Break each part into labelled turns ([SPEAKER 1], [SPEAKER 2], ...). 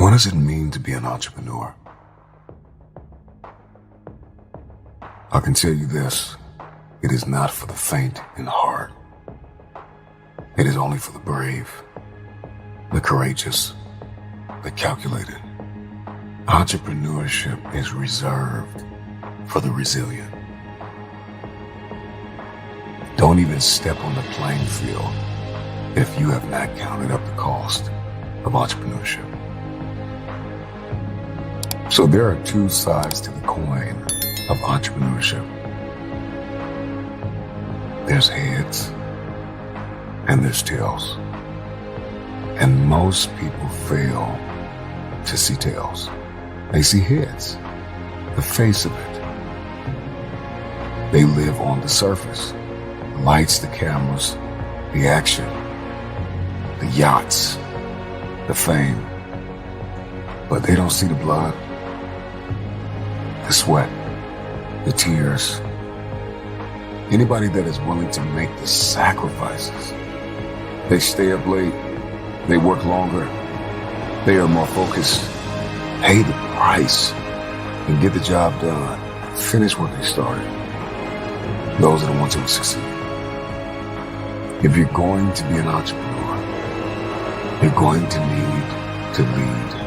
[SPEAKER 1] What does it mean to be an entrepreneur? I can tell you this, it is not for the faint in heart. It is only for the brave, the courageous, the calculated. Entrepreneurship is reserved for the resilient. Don't even step on the playing field if you have not counted up the cost of entrepreneurship. So there are two sides to the coin of entrepreneurship. There's heads and there's tails. And most people fail to see tails. They see heads, the face of it. They live on the surface, the lights, the cameras, the action, the yachts, the fame. But they don't see the blood, the sweat, the tears. Anybody that is willing to make the sacrifices, they stay up late, they work longer, they are more focused, pay the price, and get the job done, finish what they started. Those are the ones who will succeed. If you're going to be an entrepreneur, you're going to need to lead.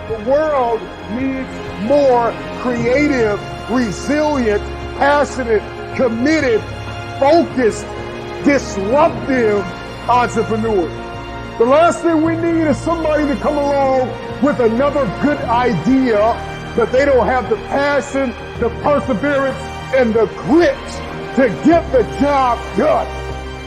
[SPEAKER 2] The world needs more creative, resilient, passionate, committed, focused, disruptive entrepreneurs. The last thing we need is somebody to come along with another good idea, but they don't have the passion, the perseverance, and the grit to get the job done.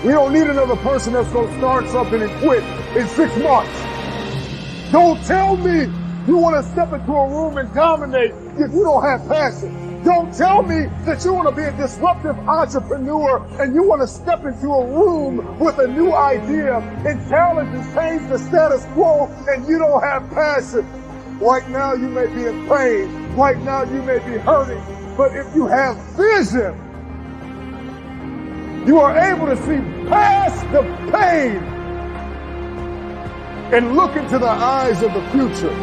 [SPEAKER 2] We don't need another person that's going to start something and quit in 6 months. Don't tell me you want to step into a room and dominate if you don't have passion. Don't tell me that you want to be a disruptive entrepreneur and you want to step into a room with a new idea and challenge and change the status quo and you don't have passion. Right now you may be in pain. Right now you may be hurting. But if you have vision, you are able to see past the pain and look into the eyes of the future.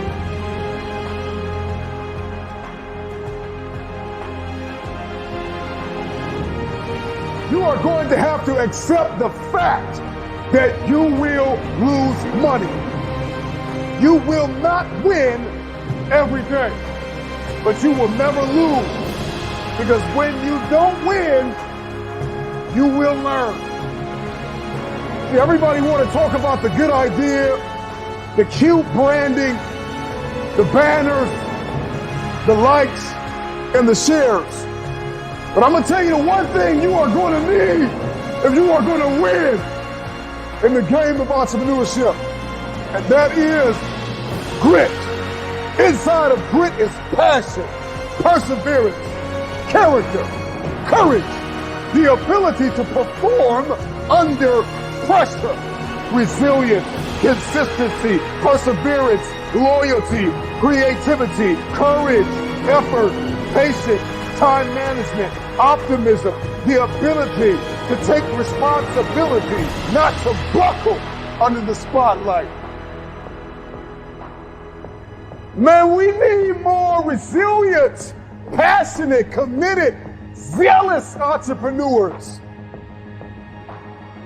[SPEAKER 2] You are going to have to accept the fact that you will lose money. You will not win every day, but you will never lose. Because when you don't win, you will learn. See, everybody want to talk about the good idea, the cute branding, the banners, the likes, and the shares. But I'm going to tell you the one thing you are going to need if you are going to win in the game of entrepreneurship. And that is grit. Inside of grit is passion, perseverance, character, courage, the ability to perform under pressure, resilience, consistency, perseverance, loyalty, creativity, courage, effort, patience, time management, optimism, the ability to take responsibility, not to buckle under the spotlight. Man, we need more resilient, passionate, committed, zealous entrepreneurs.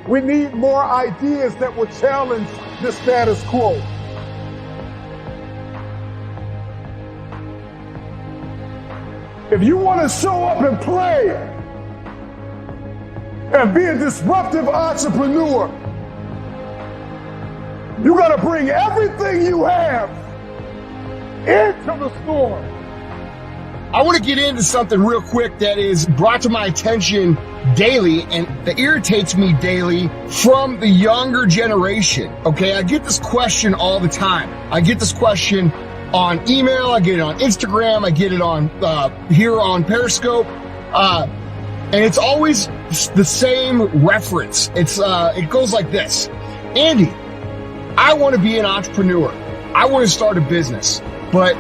[SPEAKER 2] We need more ideas that will challenge the status quo. If you want to show up and play and be a disruptive entrepreneur, you got to bring everything you have into the store.
[SPEAKER 3] I want to get into something real quick that is brought to my attention daily and that irritates me daily from the younger generation. Okay, I get this question all the time. I get this question on email, I get it on Instagram, I get it on here on Periscope, and it's always the same reference. It goes like this: Andy, I want to be an entrepreneur. I want to start a business, but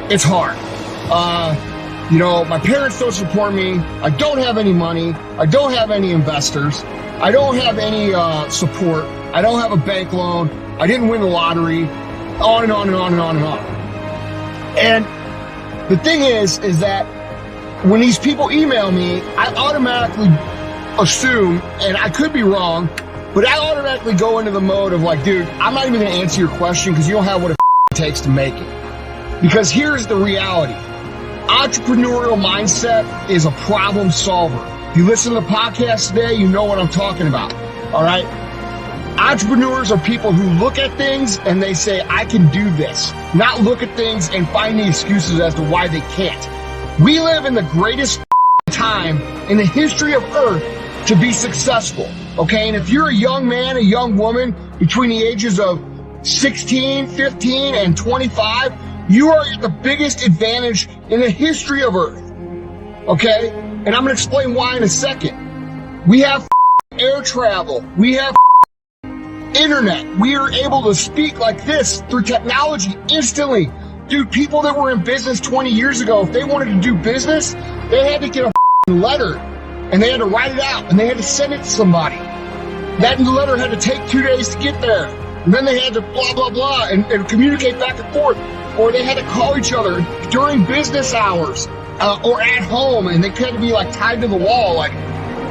[SPEAKER 3] it's hard. My parents don't support me. I don't have any money. I don't have any investors. I don't have any support. I don't have a bank loan. I didn't win the lottery. On and on and on and on and on. And the thing is that when these people email me, I automatically assume, and I could be wrong, but I automatically go into the mode of like, dude, I'm not even going to answer your question because you don't have what it takes to make it. Because here's the reality. Entrepreneurial mindset is a problem solver. If you listen to the podcast today, you know what I'm talking about. All right? Entrepreneurs are people who look at things and they say, I can do this. Not look at things and find the excuses as to why they can't. We live in the greatest time in the history of Earth to be successful. Okay? And if you're a young man, a young woman between the ages of 16, 15, and 25, you are at the biggest advantage in the history of Earth. Okay? And I'm going to explain why in a second. We have air travel. We have internet. We are able to speak like this through technology instantly. Dude, people that were in business 20 years ago, if they wanted to do business, they had to get a letter and they had to write it out and they had to send it to somebody. That letter had to take 2 days to get there. And then they had to blah, blah, blah and communicate back and forth. Or they had to call each other during business hours or at home, and they couldn't be like tied to the wall like,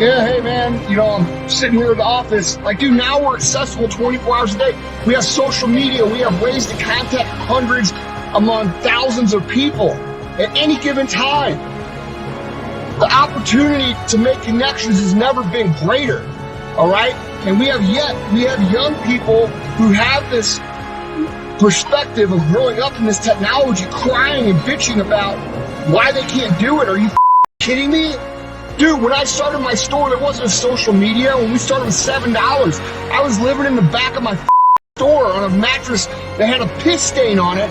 [SPEAKER 3] yeah, hey man, I'm sitting here at the office. Like, dude, now we're accessible 24 hours a day. We have social media. We have ways to contact hundreds among thousands of people at any given time. The opportunity to make connections has never been greater. All right? And we have young people who have this perspective of growing up in this technology, crying and bitching about why they can't do it. Are you kidding me? Dude, when I started my store, there wasn't a social media. When we started with $7, I was living in the back of my store on a mattress that had a piss stain on it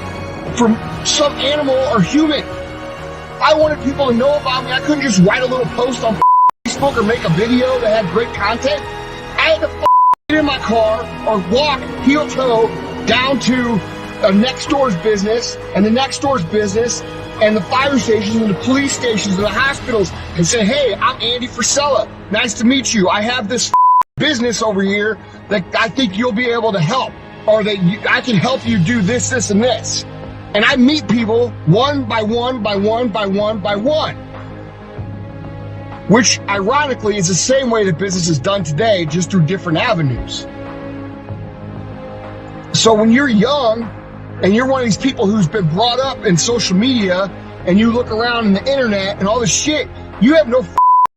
[SPEAKER 3] from some animal or human. I wanted people to know about me. I couldn't just write a little post on Facebook or make a video that had great content. I had to get in my car or walk heel toe down to a next door's business and the next door's business and the fire stations and the police stations and the hospitals and say, hey, I'm Andy Frisella. Nice to meet you. I have this business over here that I think you'll be able to help, or that I can help you do this, this, and this. And I meet people one by one by one by one by one. Which, ironically, is the same way that business is done today, just through different avenues. So when you're young, and you're one of these people who's been brought up in social media, and you look around in the internet and all this shit, you have no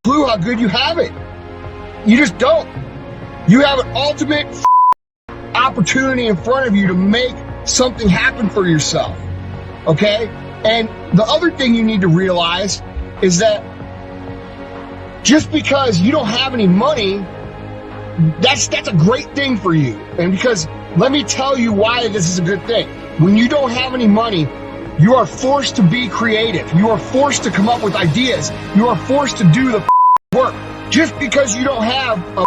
[SPEAKER 3] clue how good you have it. You just don't. You have an ultimate opportunity in front of you to make something happen for yourself. Okay? And the other thing you need to realize is that just because you don't have any money, that's a great thing for you. And because let me tell you why this is a good thing. When you don't have any money, you are forced to be creative. You are forced to come up with ideas. You are forced to do the work. Just because you don't have $1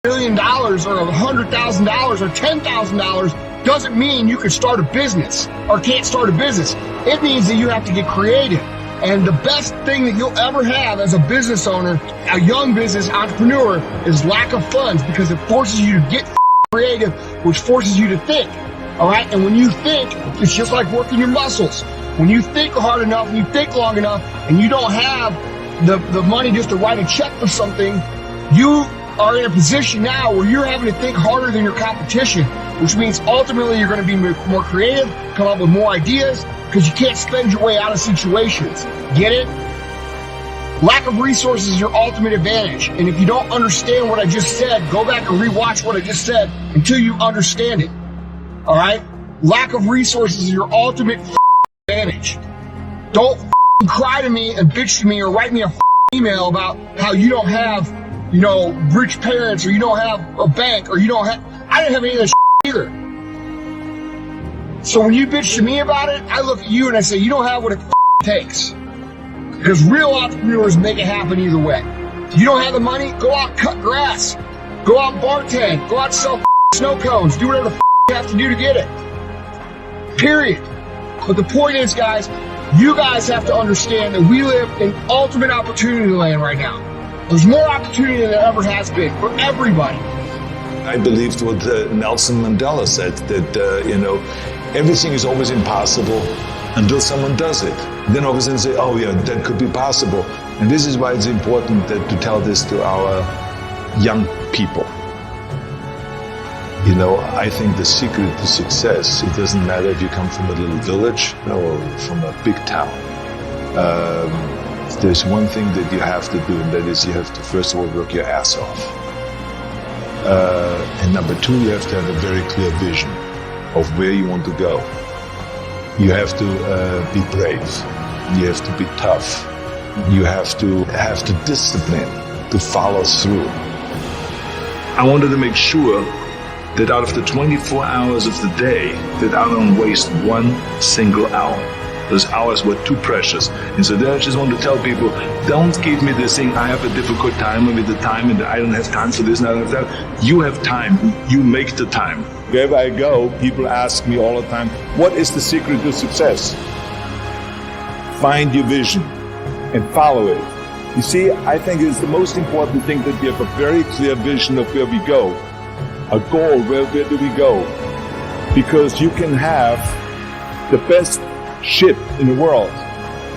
[SPEAKER 3] million or $100,000 or $10,000 doesn't mean you can start a business or can't start a business. It means that you have to get creative. And the best thing that you'll ever have as a business owner, a young business entrepreneur, is lack of funds, because it forces you to get creative, which forces you to think. All right? And when you think, it's just like working your muscles. When you think hard enough and you think long enough and you don't have the money just to write a check for something, you are in a position now where you're having to think harder than your competition, which means ultimately you're going to be more creative, come up with more ideas, because you can't spend your way out of situations. Get it? Lack of resources is your ultimate advantage. And if you don't understand what I just said, go back and rewatch what I just said until you understand it. All right? Lack of resources is your ultimate advantage. Don't cry to me and bitch to me or write me a email about how you don't have, rich parents, or you don't have a bank, or you don't have... I didn't have any of that either. So when you bitch to me about it, I look at you and I say, you don't have what it takes. Because real entrepreneurs make it happen either way. You don't have the money? Go out and cut grass. Go out and bartend. Go out and sell snow cones. Do whatever the you have to do to get it. Period. But the point is, guys, You guys have to understand that we live in ultimate opportunity land right now. There's more opportunity than there ever has been for everybody.
[SPEAKER 4] I believed what Nelson Mandela said, that, everything is always impossible until someone does it. Then all of a sudden say, oh yeah, that could be possible. And this is why it's important to tell this to our young people. I think the secret to success, it doesn't matter if you come from a little village or from a big town. There's one thing that you have to do, and that is you have to first of all work your ass off. And number two, you have to have a very clear vision of where you want to go. You have to be brave. You have to be tough. You have to have the discipline to follow through. I wanted to make sure that out of the 24 hours of the day, that I don't waste one single hour. Those hours were too precious. And so then I just want to tell people, don't give me this thing, I have a difficult time with the time and I don't have time for this and I don't have that. You have time. You make the time.
[SPEAKER 2] Wherever I go, people ask me all the time, what is the secret to success? Find your vision and follow it. You see, I think it's the most important thing that we have a very clear vision of where we go. A goal, where do we go? Because you can have the best ship in the world.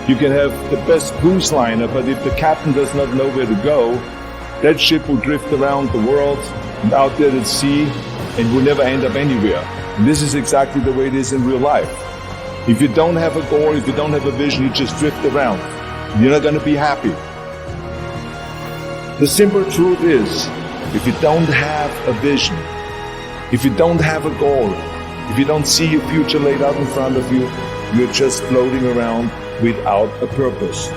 [SPEAKER 2] You can have the best cruise liner, but if the captain does not know where to go, that ship will drift around the world and out there at sea and will never end up anywhere. And this is exactly the way it is in real life. If you don't have a goal, if you don't have a vision, you just drift around. You're not going to be happy. The simple truth is, if you don't have a vision, if you don't have a goal, if you don't see your future laid out in front of you, you're just floating around without a purpose.